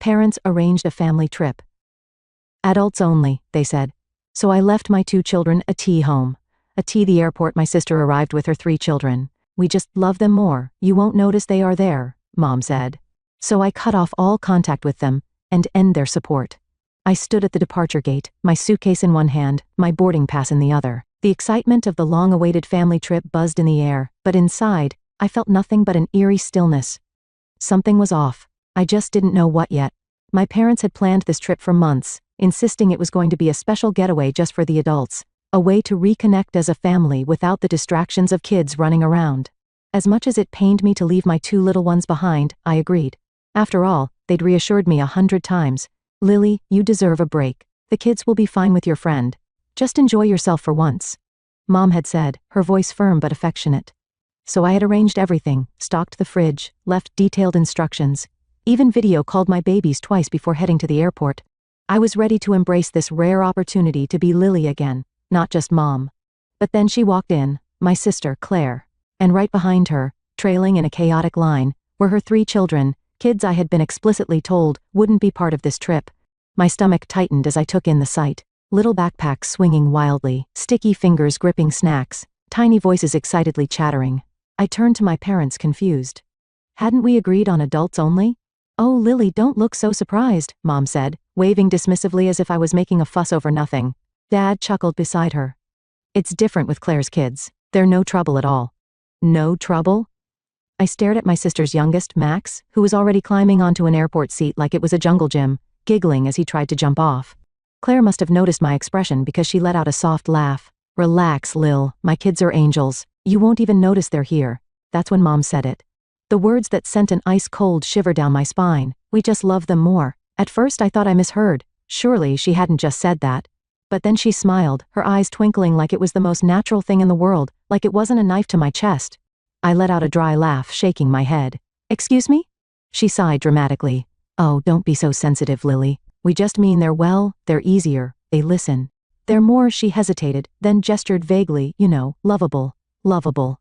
Parents arranged a family trip. Adults only, they said. So I left my 2 children at home. At the airport my sister arrived with her 3 children. We just love them more, you won't notice they are there, Mom said. So I cut off all contact with them, and end their support. I stood at the departure gate, my suitcase in one hand, my boarding pass in the other. The excitement of the long-awaited family trip buzzed in the air, but inside, I felt nothing but an eerie stillness. Something was off. I just didn't know what yet. My parents had planned this trip for months, insisting it was going to be a special getaway just for the adults, a way to reconnect as a family without the distractions of kids running around. As much as it pained me to leave my 2 little ones behind, I agreed. After all, they'd reassured me 100 times. Lily, you deserve a break. The kids will be fine with your friend. Just enjoy yourself for once. Mom had said, her voice firm but affectionate. So I had arranged everything, stocked the fridge, left detailed instructions, even video called my babies twice before heading to the airport. I was ready to embrace this rare opportunity to be Lily again, not just Mom. But then she walked in, my sister, Claire. And right behind her, trailing in a chaotic line, were her 3 children, kids I had been explicitly told wouldn't be part of this trip. My stomach tightened as I took in the sight. Little backpacks swinging wildly, sticky fingers gripping snacks, tiny voices excitedly chattering. I turned to my parents confused. Hadn't we agreed on adults only? Oh, Lily, don't look so surprised, Mom said, waving dismissively as if I was making a fuss over nothing. Dad chuckled beside her. It's different with Claire's kids. They're no trouble at all. No trouble? I stared at my sister's youngest, Max, who was already climbing onto an airport seat like it was a jungle gym, giggling as he tried to jump off. Claire must have noticed my expression because she let out a soft laugh. Relax, Lil, my kids are angels. You won't even notice they're here. That's when Mom said it. The words that sent an ice-cold shiver down my spine. We just love them more. At first I thought I misheard. Surely she hadn't just said that. But then she smiled, her eyes twinkling like it was the most natural thing in the world, like it wasn't a knife to my chest. I let out a dry laugh, shaking my head. Excuse me? She sighed dramatically. Oh, don't be so sensitive, Lily. We just mean they're easier, they listen. They're more, she hesitated, then gestured vaguely, lovable. Lovable.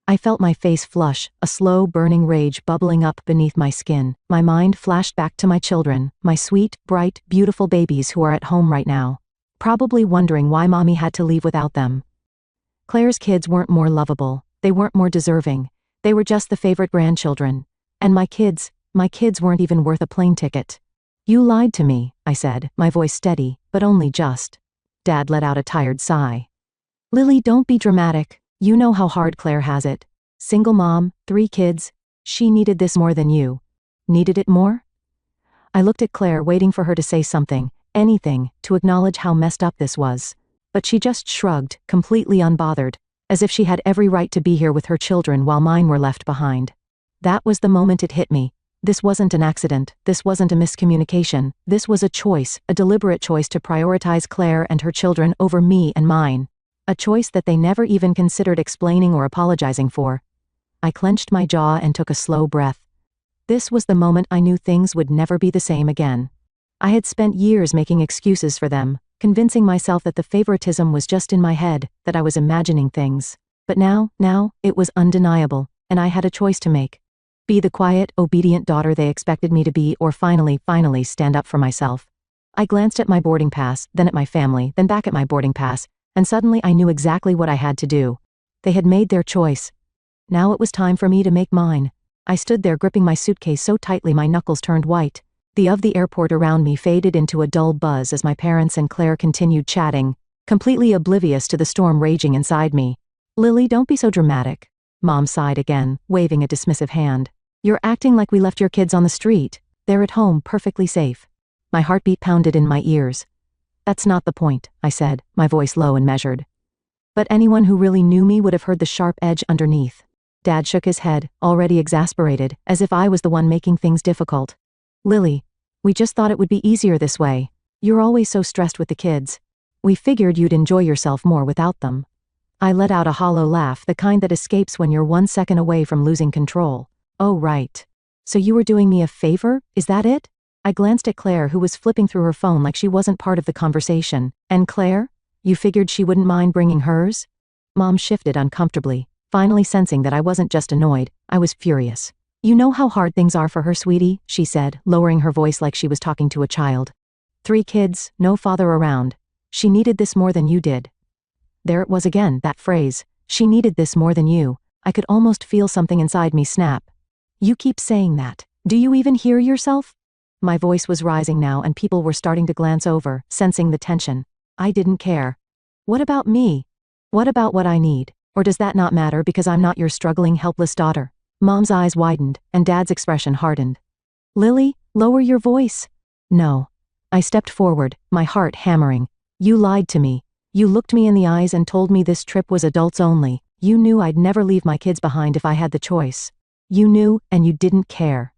I felt my face flush, a slow burning rage bubbling up beneath my skin. My mind flashed back to my children, my sweet, bright, beautiful babies who are at home right now, probably wondering why Mommy had to leave without them. Claire's kids weren't more lovable, they weren't more deserving, they were just the favorite grandchildren. And my kids weren't even worth a plane ticket. You lied to me, I said, my voice steady, but only just. Dad let out a tired sigh. Lily, don't be dramatic. You know how hard Claire has it. Single mom, 3 kids. She needed this more than you. Needed it more? I looked at Claire, waiting for her to say something, anything, to acknowledge how messed up this was. But she just shrugged, completely unbothered, as if she had every right to be here with her children while mine were left behind. That was the moment it hit me. This wasn't an accident, this wasn't a miscommunication, this was a choice, a deliberate choice to prioritize Claire and her children over me and mine. A choice that they never even considered explaining or apologizing for. I clenched my jaw and took a slow breath. This was the moment I knew things would never be the same again. I had spent years making excuses for them, convincing myself that the favoritism was just in my head, that I was imagining things. But now, it was undeniable, and I had a choice to make. Be the quiet, obedient daughter they expected me to be, or finally stand up for myself. I glanced at my boarding pass, then at my family, then back at my boarding pass, and suddenly I knew exactly what I had to do. They had made their choice. Now it was time for me to make mine. I stood there gripping my suitcase so tightly my knuckles turned white. The airport around me faded into a dull buzz as my parents and Claire continued chatting, completely oblivious to the storm raging inside me. Lily, don't be so dramatic. Mom sighed again, waving a dismissive hand. You're acting like we left your kids on the street. They're at home, perfectly safe. My heartbeat pounded in my ears. That's not the point, I said, my voice low and measured. But anyone who really knew me would have heard the sharp edge underneath. Dad shook his head, already exasperated, as if I was the one making things difficult. Lily, we just thought it would be easier this way. You're always so stressed with the kids. We figured you'd enjoy yourself more without them. I let out a hollow laugh, the kind that escapes when you're 1 second away from losing control. Oh, right. So you were doing me a favor, is that it? I glanced at Claire, who was flipping through her phone like she wasn't part of the conversation. And Claire? You figured she wouldn't mind bringing hers? Mom shifted uncomfortably, finally sensing that I wasn't just annoyed, I was furious. You know how hard things are for her, sweetie, she said, lowering her voice like she was talking to a child. 3 kids, no father around. She needed this more than you did. There it was again, that phrase. She needed this more than you. I could almost feel something inside me snap. You keep saying that. Do you even hear yourself? My voice was rising now and people were starting to glance over, sensing the tension. I didn't care. What about me? What about what I need? Or does that not matter because I'm not your struggling, helpless daughter? Mom's eyes widened, and Dad's expression hardened. Lily, lower your voice. No. I stepped forward, my heart hammering. You lied to me. You looked me in the eyes and told me this trip was adults only. You knew I'd never leave my kids behind if I had the choice. You knew, and you didn't care.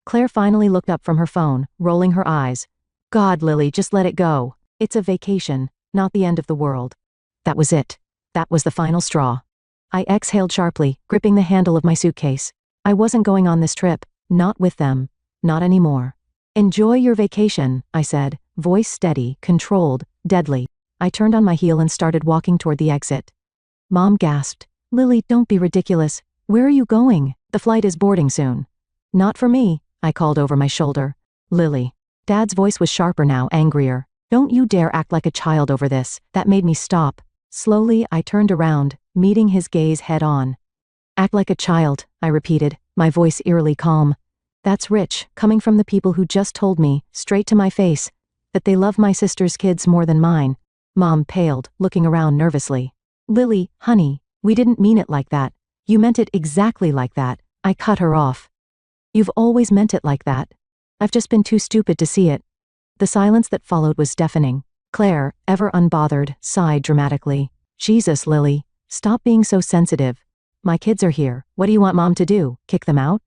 Claire finally looked up from her phone, rolling her eyes. God, Lily, just let it go. It's a vacation, not the end of the world. That was it. That was the final straw. I exhaled sharply, gripping the handle of my suitcase. I wasn't going on this trip, not with them. Not anymore. Enjoy your vacation, I said, voice steady, controlled, deadly. I turned on my heel and started walking toward the exit. Mom gasped. Lily, don't be ridiculous. Where are you going? The flight is boarding soon. Not for me, I called over my shoulder. Lily. Dad's voice was sharper now, angrier. Don't you dare act like a child over this. That made me stop. Slowly, I turned around, meeting his gaze head on. Act like a child, I repeated, my voice eerily calm. That's rich, coming from the people who just told me, straight to my face, that they love my sister's kids more than mine. Mom paled, looking around nervously. Lily, honey, we didn't mean it like that. You meant it exactly like that. I cut her off. You've always meant it like that. I've just been too stupid to see it. The silence that followed was deafening. Claire, ever unbothered, sighed dramatically. Jesus, Lily, stop being so sensitive. My kids are here. What do you want Mom to do? Kick them out?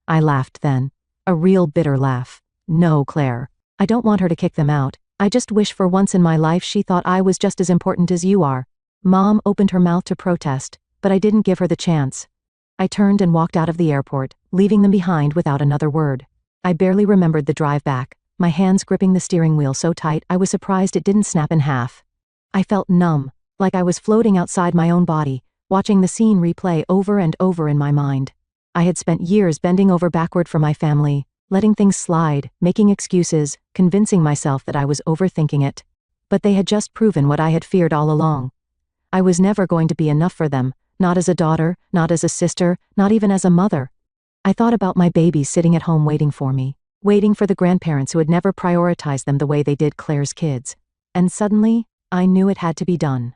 I laughed then. A real bitter laugh. No, Claire. I don't want her to kick them out. I just wish for once in my life she thought I was just as important as you are. Mom opened her mouth to protest, but I didn't give her the chance. I turned and walked out of the airport, leaving them behind without another word. I barely remembered the drive back, my hands gripping the steering wheel so tight I was surprised it didn't snap in half. I felt numb, like I was floating outside my own body, watching the scene replay over and over in my mind. I had spent years bending over backward for my family, letting things slide, making excuses, convincing myself that I was overthinking it. But they had just proven what I had feared all along. I was never going to be enough for them, not as a daughter, not as a sister, not even as a mother. I thought about my babies sitting at home waiting for me, waiting for the grandparents who had never prioritized them the way they did Claire's kids. And suddenly, I knew it had to be done.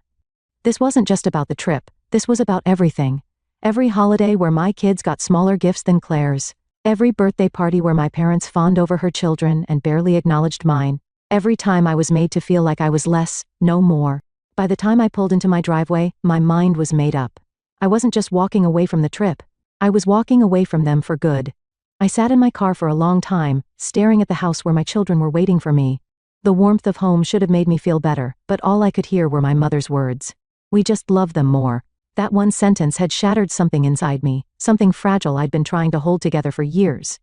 This wasn't just about the trip, this was about everything. Every holiday where my kids got smaller gifts than Claire's. Every birthday party where my parents fawned over her children and barely acknowledged mine. Every time I was made to feel like I was less, no more. By the time I pulled into my driveway, my mind was made up. I wasn't just walking away from the trip. I was walking away from them for good. I sat in my car for a long time, staring at the house where my children were waiting for me. The warmth of home should have made me feel better, but all I could hear were my mother's words. We just love them more. That one sentence had shattered something inside me, something fragile I'd been trying to hold together for years.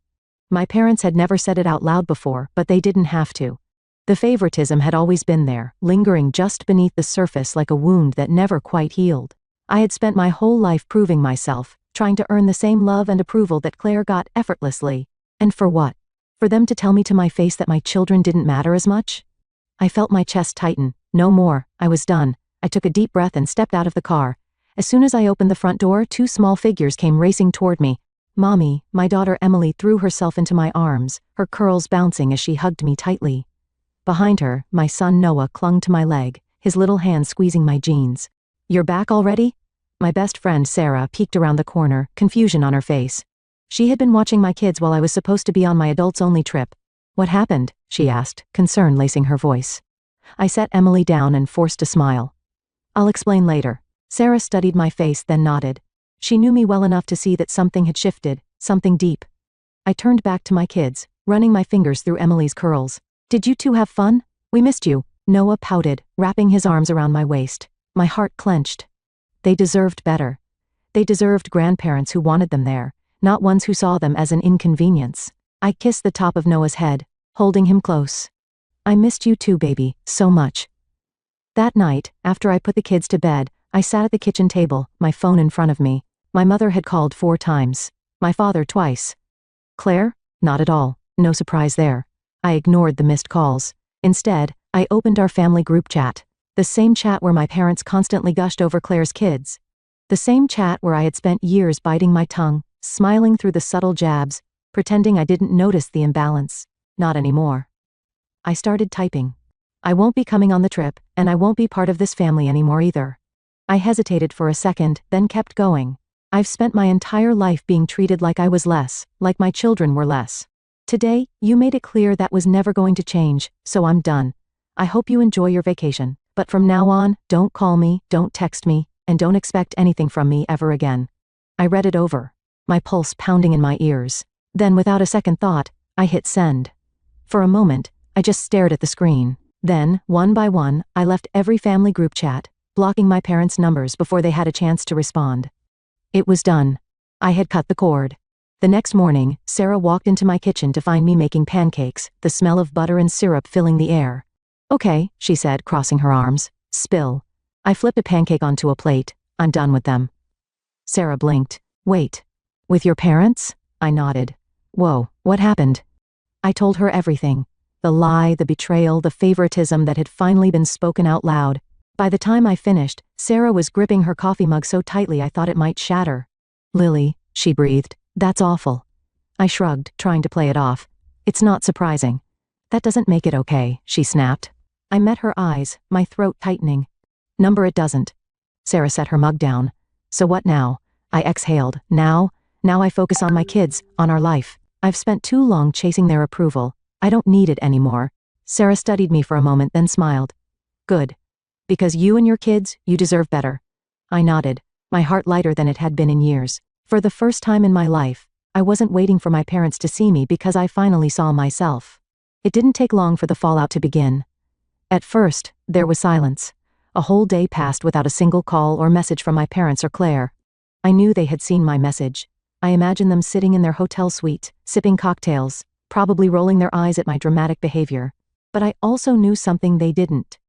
My parents had never said it out loud before, but they didn't have to. The favoritism had always been there, lingering just beneath the surface like a wound that never quite healed. I had spent my whole life proving myself, trying to earn the same love and approval that Claire got effortlessly. And for what? For them to tell me to my face that my children didn't matter as much? I felt my chest tighten. No more. I was done. I took a deep breath and stepped out of the car. As soon as I opened the front door, 2 small figures came racing toward me. Mommy, my daughter Emily threw herself into my arms, her curls bouncing as she hugged me tightly. Behind her, my son Noah clung to my leg, his little hand squeezing my jeans. You're back already? My best friend Sarah peeked around the corner, confusion on her face. She had been watching my kids while I was supposed to be on my adults-only trip. What happened? She asked, concern lacing her voice. I set Emily down and forced a smile. I'll explain later. Sarah studied my face then nodded. She knew me well enough to see that something had shifted, something deep. I turned back to my kids, running my fingers through Emily's curls. Did you two have fun? We missed you. Noah pouted, wrapping his arms around my waist. My heart clenched. They deserved better. They deserved grandparents who wanted them there, not ones who saw them as an inconvenience. I kissed the top of Noah's head, holding him close. I missed you too, baby, so much. That night, after I put the kids to bed, I sat at the kitchen table, my phone in front of me. My mother had called 4 times. My father twice. Claire? Not at all. No surprise there. I ignored the missed calls. Instead, I opened our family group chat. The same chat where my parents constantly gushed over Claire's kids. The same chat where I had spent years biting my tongue, smiling through the subtle jabs, pretending I didn't notice the imbalance. Not anymore. I started typing. I won't be coming on the trip, and I won't be part of this family anymore either. I hesitated for a second, then kept going. I've spent my entire life being treated like I was less, like my children were less. Today, you made it clear that was never going to change, so I'm done. I hope you enjoy your vacation, but from now on, don't call me, don't text me, and don't expect anything from me ever again. I read it over, my pulse pounding in my ears. Then, without a second thought, I hit send. For a moment, I just stared at the screen. Then, one by one, I left every family group chat, blocking my parents' numbers before they had a chance to respond. It was done. I had cut the cord. The next morning, Sarah walked into my kitchen to find me making pancakes, the smell of butter and syrup filling the air. Okay, she said, crossing her arms. Spill. I flipped a pancake onto a plate. I'm done with them. Sarah blinked. Wait. With your parents? I nodded. Whoa, what happened? I told her everything. The lie, the betrayal, the favoritism that had finally been spoken out loud. By the time I finished, Sarah was gripping her coffee mug so tightly I thought it might shatter. Lily, she breathed, that's awful. I shrugged, trying to play it off. It's not surprising. That doesn't make it okay, she snapped. I met her eyes, my throat tightening. Number it doesn't. Sarah set her mug down. So what now? I exhaled. Now I focus on my kids, on our life. I've spent too long chasing their approval. I don't need it anymore. Sarah studied me for a moment, then smiled. Good. Because you and your kids, you deserve better. I nodded, my heart lighter than it had been in years. For the first time in my life, I wasn't waiting for my parents to see me because I finally saw myself. It didn't take long for the fallout to begin. At first, there was silence. A whole day passed without a single call or message from my parents or Claire. I knew they had seen my message. I imagined them sitting in their hotel suite, sipping cocktails, probably rolling their eyes at my dramatic behavior. But I also knew something they didn't.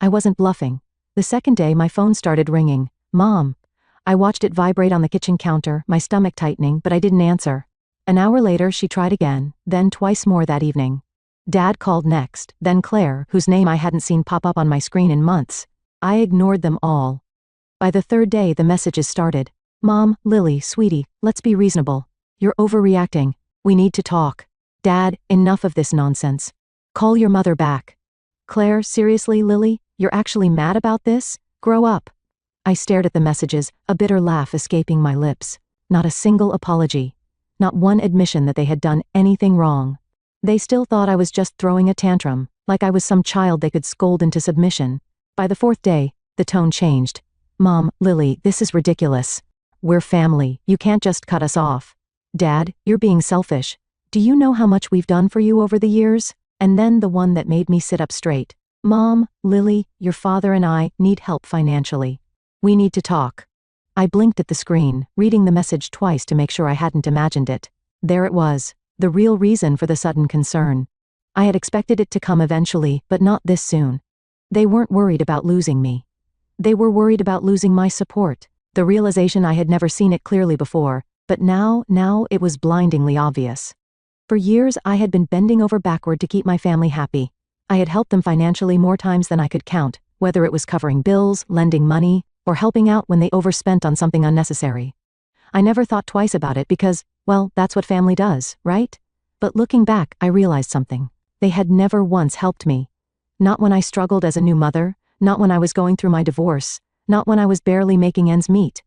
I wasn't bluffing. The second day my phone started ringing. Mom. I watched it vibrate on the kitchen counter, my stomach tightening, but I didn't answer. An hour later she tried again, then twice more that evening. Dad called next, then Claire, whose name I hadn't seen pop up on my screen in months. I ignored them all. By the third day the messages started. Mom, Lily, sweetie, let's be reasonable. You're overreacting. We need to talk. Dad, enough of this nonsense. Call your mother back. Claire, seriously, Lily? You're actually mad about this? Grow up. I stared at the messages, a bitter laugh escaping my lips. Not a single apology. Not one admission that they had done anything wrong. They still thought I was just throwing a tantrum, like I was some child they could scold into submission. By the fourth day, the tone changed. Mom, Lily, this is ridiculous. We're family, you can't just cut us off. Dad, you're being selfish. Do you know how much we've done for you over the years? And then the one that made me sit up straight. Mom, Lily, your father and I need help financially. We need to talk. I blinked at the screen, reading the message twice to make sure I hadn't imagined it. There it was, the real reason for the sudden concern. I had expected it to come eventually, but not this soon. They weren't worried about losing me. They were worried about losing my support. The realization I had never seen it clearly before, but now it was blindingly obvious. For years I had been bending over backward to keep my family happy. I had helped them financially more times than I could count, whether it was covering bills, lending money, or helping out when they overspent on something unnecessary. I never thought twice about it because, well, that's what family does, right? But looking back, I realized something. They had never once helped me. Not when I struggled as a new mother, not when I was going through my divorce, not when I was barely making ends meet.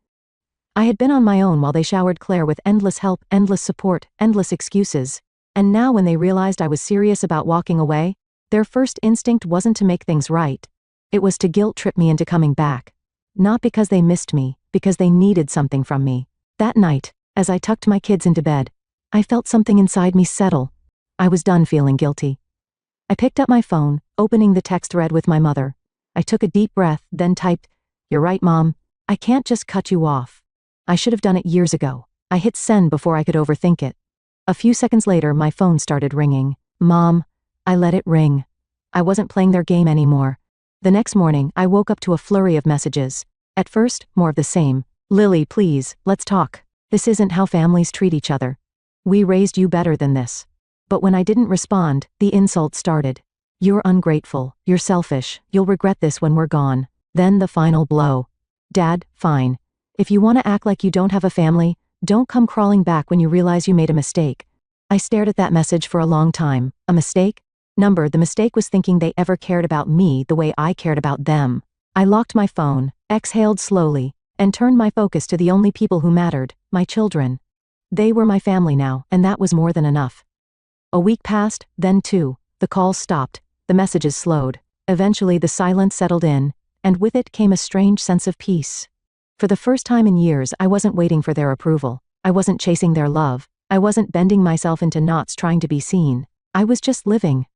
I had been on my own while they showered Claire with endless help, endless support, endless excuses. And now when they realized I was serious about walking away, their first instinct wasn't to make things right. It was to guilt-trip me into coming back. Not because they missed me, because they needed something from me. That night, as I tucked my kids into bed, I felt something inside me settle. I was done feeling guilty. I picked up my phone, opening the text thread with my mother. I took a deep breath, then typed, "You're right, Mom. I can't just cut you off. I should have done it years ago." I hit send before I could overthink it. A few seconds later, my phone started ringing. Mom. I let it ring. I wasn't playing their game anymore. The next morning, I woke up to a flurry of messages. At first, more of the same. Lily, please, let's talk. This isn't how families treat each other. We raised you better than this." But when I didn't respond, the insult started. "You're ungrateful, you're selfish, you'll regret this when we're gone." Then the final blow. "Dad, fine. If you want to act like you don't have a family, don't come crawling back when you realize you made a mistake." I stared at that message for a long time. A mistake? The mistake was thinking they ever cared about me the way I cared about them. I locked my phone, exhaled slowly, and turned my focus to the only people who mattered, my children. They were my family now, and that was more than enough. A week passed, then two. The calls stopped, the messages slowed. Eventually the silence settled in, and with it came a strange sense of peace. For the first time in years, I wasn't waiting for their approval. I wasn't chasing their love. I wasn't bending myself into knots trying to be seen. I was just living.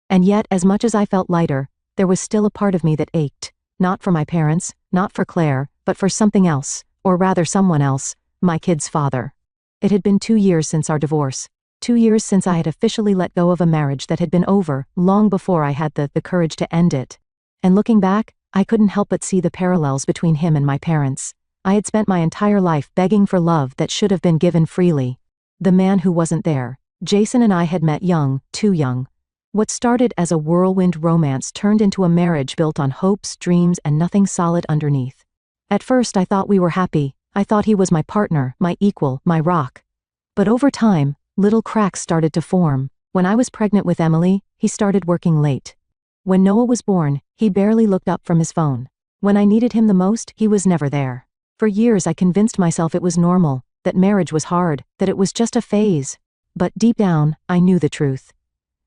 And yet, as much as I felt lighter, there was still a part of me that ached. Not for my parents, not for Claire, but for something else, or rather someone else, my kid's father. It had been 2 years since our divorce. 2 years since I had officially let go of a marriage that had been over, long before I had the courage to end it. And looking back, I couldn't help but see the parallels between him and my parents. I had spent my entire life begging for love that should have been given freely. The man who wasn't there. Jason and I had met young, too young. What started as a whirlwind romance turned into a marriage built on hopes, dreams, and nothing solid underneath. At first I thought we were happy. I thought he was my partner, my equal, my rock. But over time, little cracks started to form. When I was pregnant with Emily, he started working late. When Noah was born, he barely looked up from his phone. When I needed him the most, he was never there. For years I convinced myself it was normal, that marriage was hard, that it was just a phase. But deep down, I knew the truth.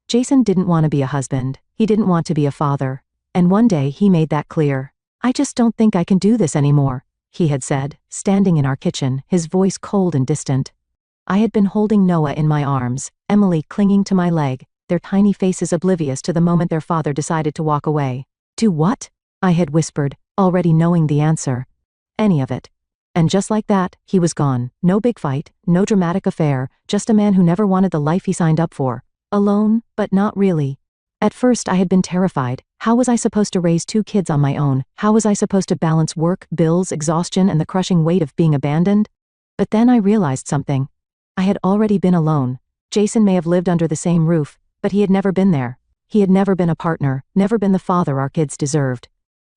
Jason didn't want to be a husband. He didn't want to be a father. And one day he made that clear. "I just don't think I can do this anymore," he had said, standing in our kitchen, his voice cold and distant. I had been holding Noah in my arms, Emily clinging to my leg, their tiny faces oblivious to the moment their father decided to walk away. "Do what?" I had whispered, already knowing the answer. "Any of it." And just like that, he was gone. No big fight, no dramatic affair, just a man who never wanted the life he signed up for. Alone, but not really. At first I had been terrified. How was I supposed to raise 2 kids on my own? How was I supposed to balance work, bills, exhaustion, and the crushing weight of being abandoned? But then I realized something. I had already been alone. Jason may have lived under the same roof, but he had never been there. He had never been a partner, never been the father our kids deserved.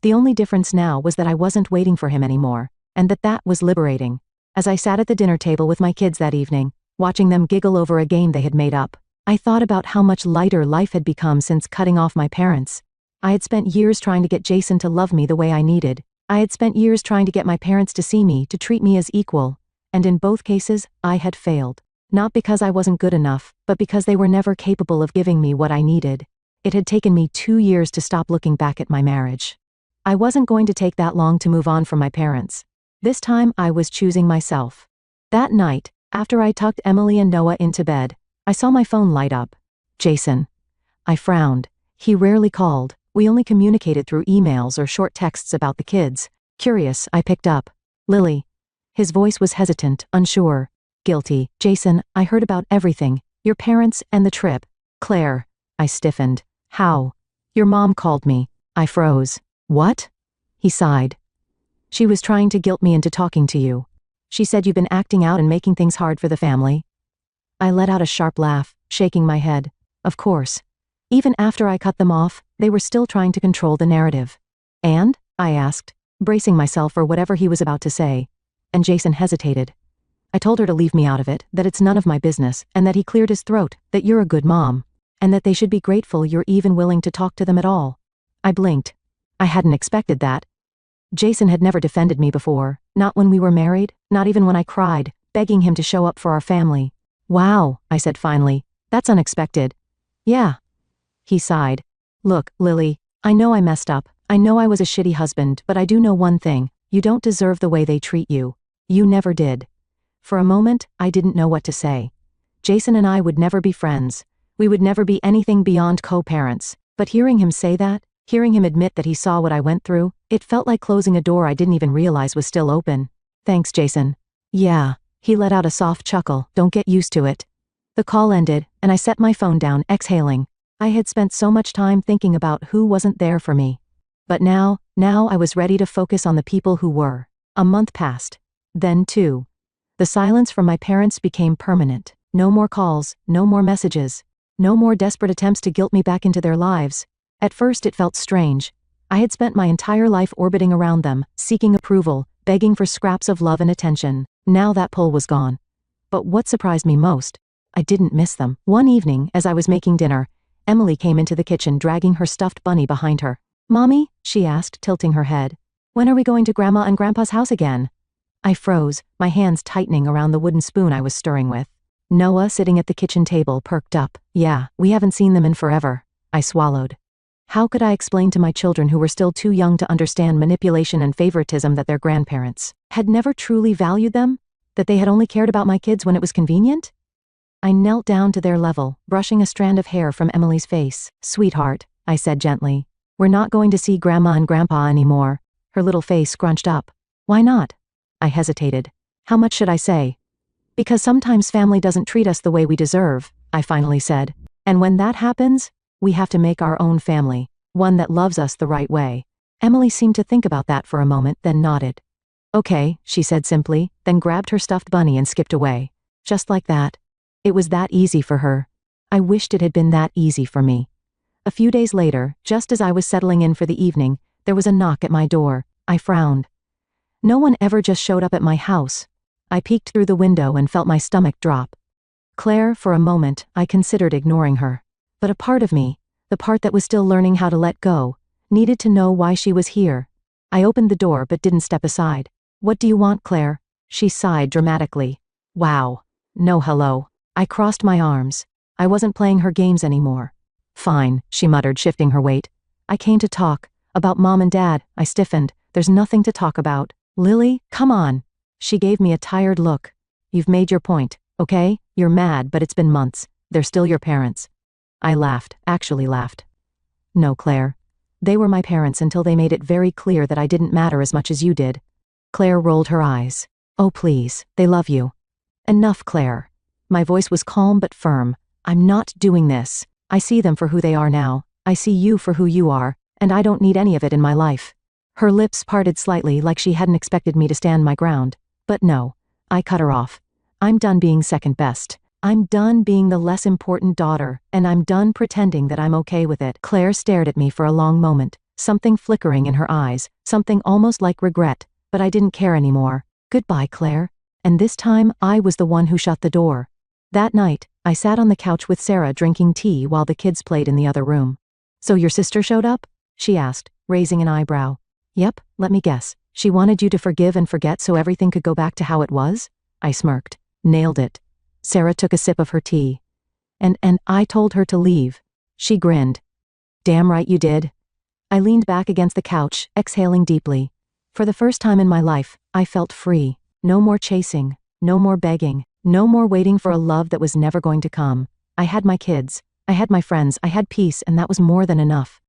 The only difference now was that I wasn't waiting for him anymore, and that was liberating. As I sat at the dinner table with my kids that evening, watching them giggle over a game they had made up, I thought about how much lighter life had become since cutting off my parents. I had spent years trying to get Jason to love me the way I needed. I had spent years trying to get my parents to see me, to treat me as equal. And in both cases, I had failed. Not because I wasn't good enough, but because they were never capable of giving me what I needed. It had taken me 2 years to stop looking back at my marriage. I wasn't going to take that long to move on from my parents. This time I was choosing myself. That night, after I tucked Emily and Noah into bed, I saw my phone light up. Jason. I frowned. He rarely called. We only communicated through emails or short texts about the kids. Curious, I picked up. "Lily." His voice was hesitant, unsure. "Guilty. Jason, I heard about everything. Your parents and the trip." "Claire." I stiffened. "How?" "Your mom called me." I froze. "What?" He sighed. "She was trying to guilt me into talking to you. She said you've been acting out and making things hard for the family." I let out a sharp laugh, shaking my head. Of course. Even after I cut them off, they were still trying to control the narrative. "And?" I asked, bracing myself for whatever he was about to say. And Jason hesitated. "I told her to leave me out of it, that it's none of my business, and that he cleared his throat, that you're a good mom, and that they should be grateful you're even willing to talk to them at all." I blinked. I hadn't expected that. Jason had never defended me before, not when we were married, not even when I cried, begging him to show up for our family. "Wow," I said finally, "that's unexpected." "Yeah." He sighed. "Look, Lily, I know I messed up. I know I was a shitty husband, but I do know one thing. You don't deserve the way they treat you. You never did." For a moment, I didn't know what to say. Jason and I would never be friends. We would never be anything beyond co-parents. But hearing him say that, hearing him admit that he saw what I went through, it felt like closing a door I didn't even realize was still open. "Thanks, Jason." "Yeah." He let out a soft chuckle. "Don't get used to it." The call ended, and I set my phone down, exhaling. I had spent so much time thinking about who wasn't there for me. But now I was ready to focus on the people who were. A month passed. Then 2. The silence from my parents became permanent. No more calls, no more messages, no more desperate attempts to guilt me back into their lives. At first it felt strange. I had spent my entire life orbiting around them, seeking approval, begging for scraps of love and attention. Now that pull was gone. But what surprised me most? I didn't miss them. One evening, as I was making dinner, Emily came into the kitchen dragging her stuffed bunny behind her. "Mommy?" she asked, tilting her head. "When are we going to Grandma and Grandpa's house again?" I froze, my hands tightening around the wooden spoon I was stirring with. Noah, sitting at the kitchen table, perked up. "Yeah, we haven't seen them in forever." I swallowed. How could I explain to my children, who were still too young to understand manipulation and favoritism, that their grandparents had never truly valued them? That they had only cared about my kids when it was convenient? I knelt down to their level, brushing a strand of hair from Emily's face. "Sweetheart," I said gently, "we're not going to see Grandma and Grandpa anymore." Her little face scrunched up. "Why not?" I hesitated. "How much should I say?" "Because sometimes family doesn't treat us the way we deserve," I finally said. "And when that happens, we have to make our own family, one that loves us the right way." Emily seemed to think about that for a moment, then nodded. "Okay," she said simply, then grabbed her stuffed bunny and skipped away. Just like that. It was that easy for her. I wished it had been that easy for me. A few days later, just as I was settling in for the evening, there was a knock at my door. I frowned. No one ever just showed up at my house. I peeked through the window and felt my stomach drop. Claire, for a moment, I considered ignoring her. But a part of me, the part that was still learning how to let go, needed to know why she was here. I opened the door but didn't step aside. "What do you want, Claire?" She sighed dramatically. "Wow. No hello." I crossed my arms. I wasn't playing her games anymore. "Fine," she muttered, shifting her weight. "I came to talk. About Mom and Dad." I stiffened. "There's nothing to talk about." "Lily, come on." She gave me a tired look. "You've made your point, okay? You're mad, but it's been months. They're still your parents." I laughed, actually laughed. "No, Claire. They were my parents until they made it very clear that I didn't matter as much as you did." Claire rolled her eyes. "Oh please, they love you." "Enough, Claire." My voice was calm but firm. "I'm not doing this. I see them for who they are now. I see you for who you are, and I don't need any of it in my life." Her lips parted slightly, like she hadn't expected me to stand my ground. But no. I cut her off. "I'm done being second best. I'm done being the less important daughter, and I'm done pretending that I'm okay with it." Claire stared at me for a long moment, something flickering in her eyes, something almost like regret, but I didn't care anymore. "Goodbye, Claire." And this time, I was the one who shut the door. That night, I sat on the couch with Sarah drinking tea while the kids played in the other room. "So your sister showed up?" she asked, raising an eyebrow. "Yep, let me guess. She wanted you to forgive and forget so everything could go back to how it was?" I smirked. "Nailed it." Sarah took a sip of her tea. And I told her to leave." She grinned. "Damn right you did." I leaned back against the couch, exhaling deeply. For the first time in my life, I felt free. No more chasing, no more begging, no more waiting for a love that was never going to come. I had my kids, I had my friends, I had peace, and that was more than enough.